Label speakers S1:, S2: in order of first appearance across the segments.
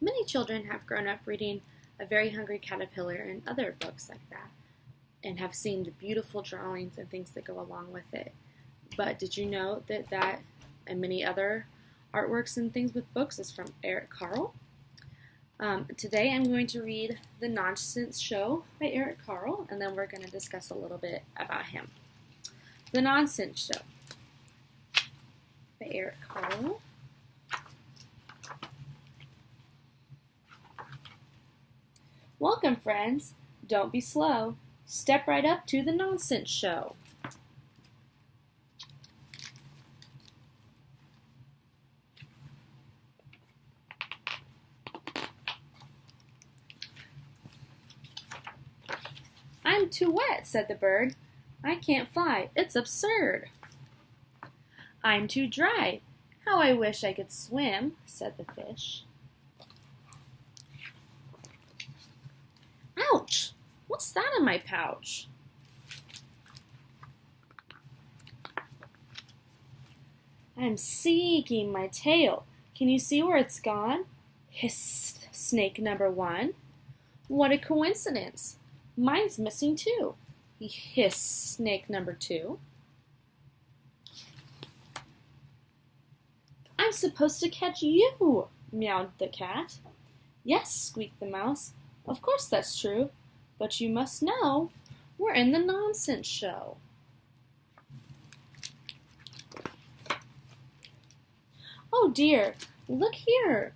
S1: Many children have grown up reading A Very Hungry Caterpillar and other books like that, and have seen the beautiful drawings and things that go along with it. But did you know that and many other artworks and things with books is from Eric Carle? Today I'm going to read The Nonsense Show by Eric Carle, and then we're going to discuss a little bit about him. The Nonsense Show by Eric Carle. Welcome, friends. Don't be slow. Step right up to the Nonsense Show. I'm too wet, said the bird. I can't fly. It's absurd. I'm too dry. How I wish I could swim, said the fish. Ouch! What's that in my pouch? I'm seeking my tail. Can you see where it's gone? Hissed snake number one. What a coincidence! Mine's missing too, he hissed snake number two. I'm supposed to catch you, meowed the cat. Yes, squeaked the mouse. Of course that's true, but you must know, we're in the Nonsense Show. Oh dear, look here.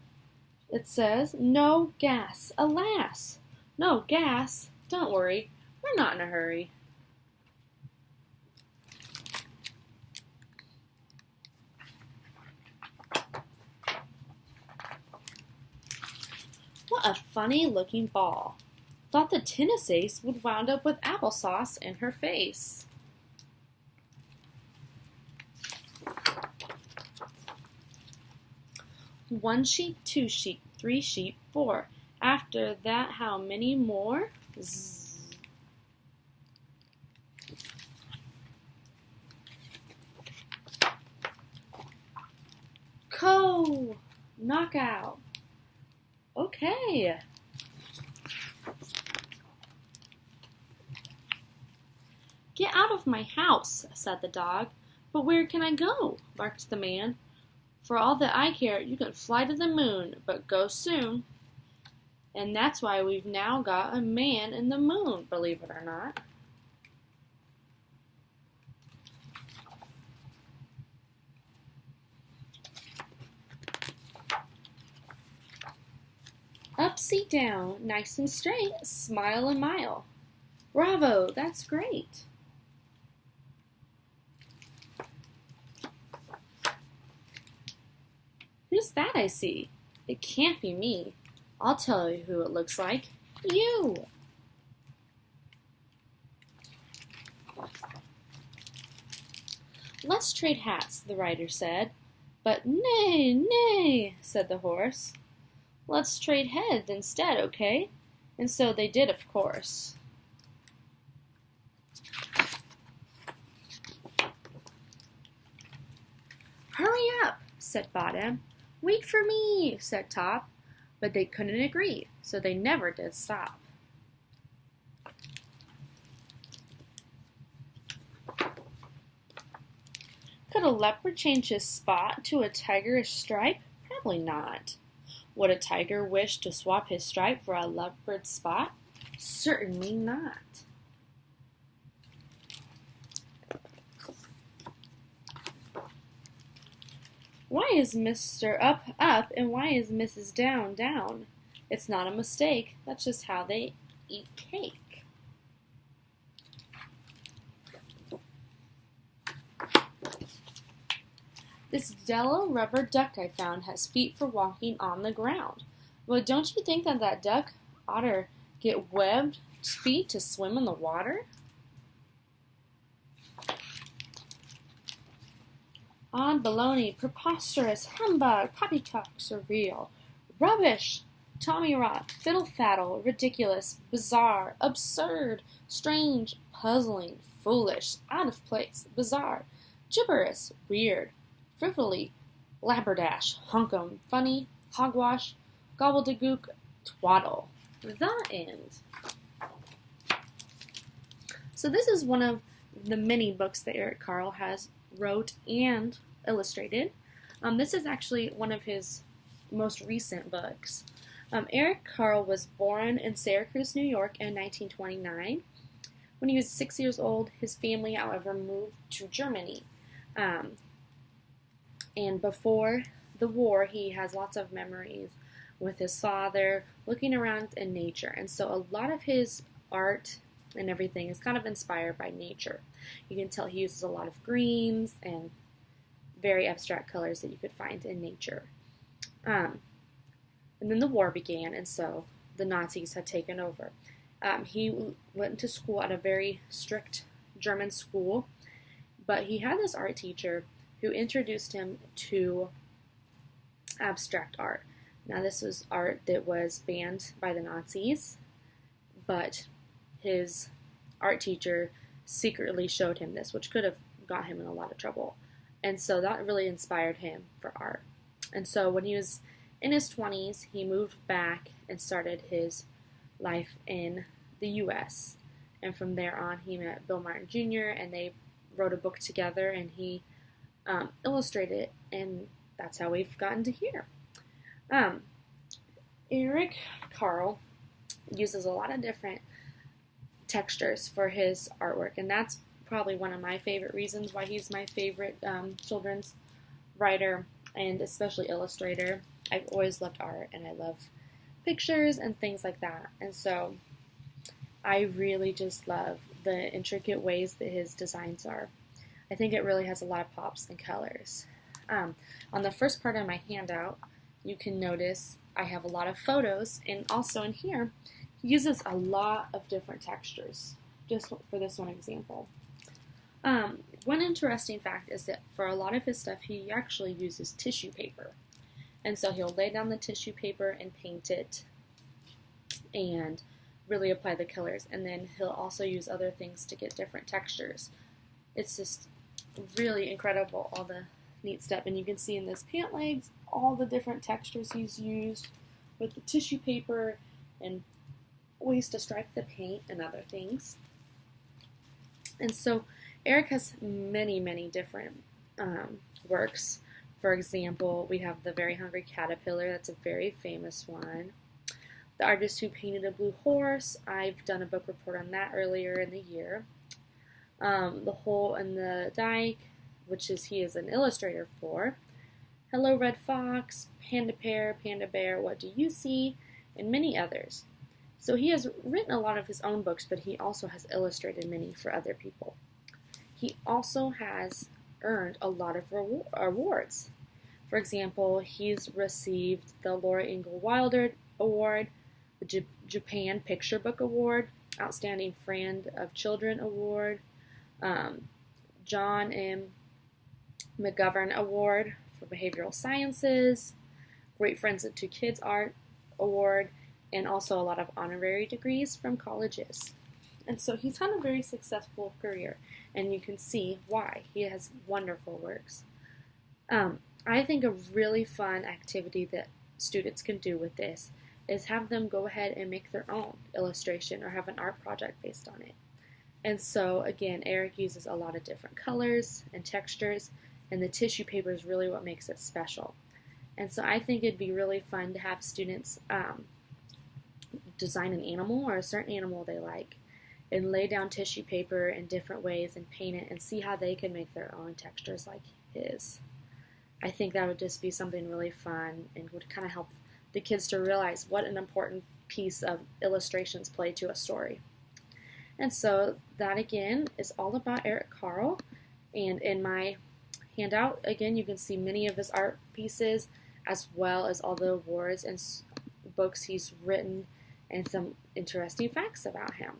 S1: It says, no gas, alas. No gas? Don't worry, we're not in a hurry. What a funny-looking ball. Thought the tennis ace would wound up with applesauce in her face. One sheep, two sheep, three sheep, four. After that, how many more? Zzz. Co! Knockout. Okay. Get out of my house, said the dog. But where can I go? Barked the man. For all that I care, you can fly to the moon, but go soon. And that's why we've now got a man in the moon, believe it or not. Upsy down, nice and straight, smile a mile. Bravo, that's great. Who's that I see? It can't be me. I'll tell you who it looks like. You! Let's trade hats, the rider said. But nay, nay, said the horse. Let's trade heads instead, okay? And so they did, of course. Hurry up, said Bottom. Wait for me, said Top. But they couldn't agree, so they never did stop. Could a leopard change his spot to a tigerish stripe? Probably not. Would a tiger wish to swap his stripe for a leopard's spot? Certainly not. Why is Mr. Up, up, and why is Mrs. Down, down? It's not a mistake. That's just how they eat cake. This yellow rubber duck I found has feet for walking on the ground. Well, don't you think that duck ought to get webbed feet to swim in the water? On baloney, preposterous, humbug, poppycocks are real. Rubbish, Tommy Rot, fiddle faddle, ridiculous, bizarre, absurd, strange, puzzling, foolish, out of place, bizarre, gibberish, weird, frivolity, blabberdash, hunkum, funny, hogwash, Gobbledygook, Twaddle. The end. So this is one of the many books that Eric Carle has wrote and illustrated. This is actually one of his most recent books. Eric Carle was born in Syracuse, New York in 1929. When he was 6 years old, his family, however, moved to Germany. And before the war, he has lots of memories with his father, looking around in nature. And so a lot of his art and everything is kind of inspired by nature. You can tell he uses a lot of greens and very abstract colors that you could find in nature. And then the war began, and so the Nazis had taken over. He went to school at a very strict German school, but he had this art teacher who introduced him to abstract art. Now, this was art that was banned by the Nazis, but his art teacher secretly showed him this, which could have got him in a lot of trouble. And so that really inspired him for art. And so when he was in his 20s, he moved back and started his life in the U.S. And from there on, he met Bill Martin Jr., and they wrote a book together, and he illustrated it, and that's how we've gotten to here. Eric Carle uses a lot of different textures for his artwork, and that's probably one of my favorite reasons why he's my favorite children's writer and especially illustrator. I've always loved art, and I love pictures and things like that, and so I really just love the intricate ways that his designs are. I think it really has a lot of pops and colors. On the first part of my handout, you can notice I have a lot of photos, and also in here, he uses a lot of different textures, just for this one example. One interesting fact is that for a lot of his stuff, he actually uses tissue paper. And so he'll lay down the tissue paper and paint it and really apply the colors. And then he'll also use other things to get different textures. It's just really incredible, all the neat stuff. And you can see in this pant legs, all the different textures he's used with the tissue paper and ways to strike the paint and other things. And so Eric has many, many different works. For example, we have The Very Hungry Caterpillar. That's a very famous one. The Artist Who Painted a Blue Horse. I've done a book report on that earlier in the year. The Hole in the Dike, which he is an illustrator for. Hello Red Fox, Panda Pear, Panda Bear, What Do You See? And many others. So he has written a lot of his own books, but he also has illustrated many for other people. He also has earned a lot of awards. For example, he's received the Laura Ingalls Wilder Award, the Japan Picture Book Award, Outstanding Friend of Children Award, John M. McGovern Award for Behavioral Sciences, Great Friends of Two Kids Art Award, and also a lot of honorary degrees from colleges. And so he's had a very successful career, and you can see why. He has wonderful works. I think a really fun activity that students can do with this is have them go ahead and make their own illustration or have an art project based on it. And so, again, Eric uses a lot of different colors and textures, and the tissue paper is really what makes it special. And so I think it'd be really fun to have students design an animal or a certain animal they like and lay down tissue paper in different ways and paint it and see how they can make their own textures like his. I think that would just be something really fun and would kind of help the kids to realize what an important piece of illustrations play to a story. And so that, again, is all about Eric Carle. And in my handout, again, you can see many of his art pieces as well as all the awards and books he's written and some interesting facts about him.